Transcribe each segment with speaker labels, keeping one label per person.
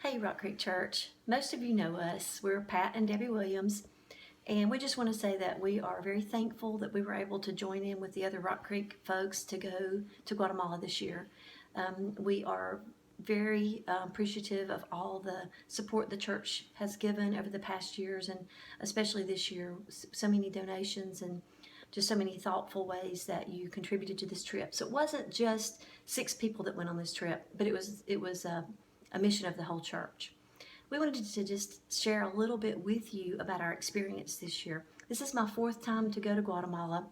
Speaker 1: Hey, Rock Creek Church. Most of you know us. We're Pat and Debbie Williams, and we just want to say that we are very thankful that we were able to join in with the other Rock Creek folks to go to Guatemala this year. We are very appreciative of all the support the church has given over the past years, and especially this year. So many donations and just so many thoughtful ways that you contributed to this trip. So it wasn't just 6 people that went on this trip, but it was a mission of the whole church. We wanted to just share a little bit with you about our experience this year. This is my 4th time to go to Guatemala,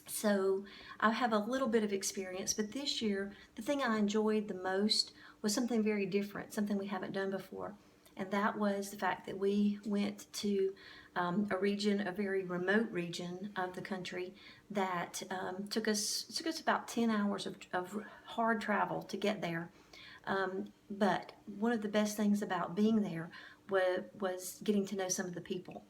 Speaker 1: so I have a little bit of experience, but this year, the thing I enjoyed the most was something very different, something we haven't done before. And that was the fact that we went to a region, a very remote region of the country that took us about 10 hours of hard travel to get there. But one of the best things about being there was getting to know some of the people.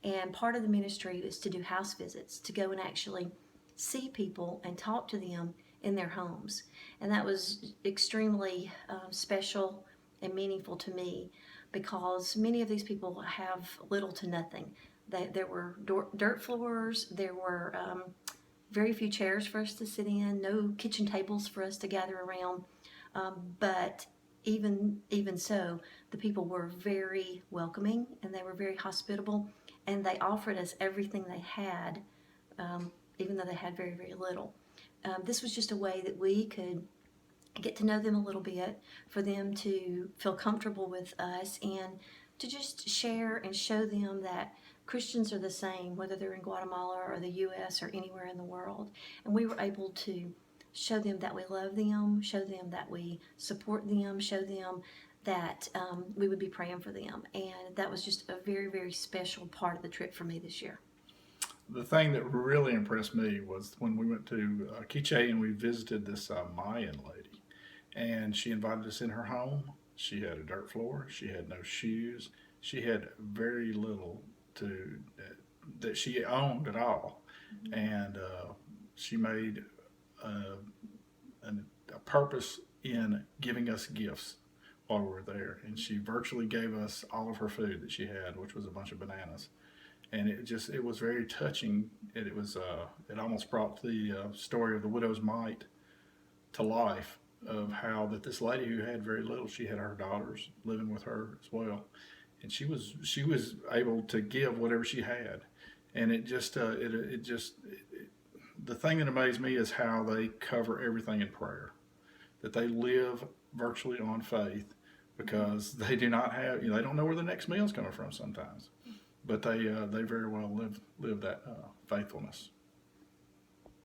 Speaker 1: And part of the ministry is to do house visits, to go and actually see people and talk to them in their homes. And that was extremely special and meaningful to me because many of these people have little to nothing. There were dirt floors, there were very few chairs for us to sit in, no kitchen tables for us to gather around. But even so, the people were very welcoming and they were very hospitable, and they offered us everything they had, even though they had very, very little. This was just a way that we could get to know them a little bit, for them to feel comfortable with us, and to just share and show them that Christians are the same, whether they're in Guatemala or the U.S. or anywhere in the world. And we were able to show them that we love them, show them that we support them, show them that we would be praying for them. And that was just a very, very special part of the trip for me this year.
Speaker 2: The thing that really impressed me was when we went to Quiche and we visited this Mayan lady, and she invited us in her home. She had a dirt floor. She had no shoes. She had very little to that she owned at all, and she made uh, a purpose in giving us gifts while we were there. And she virtually gave us all of her food that she had, which was a bunch of bananas. And it was very touching. It almost brought the story of the widow's mite to life, of how that this lady who had very little, she had her daughters living with her as well, and she was able to give whatever she had. And the thing that amazed me is how they cover everything in prayer, that they live virtually on faith, because they do not have, they don't know where the next meal's coming from sometimes, but they very well live that faithfulness.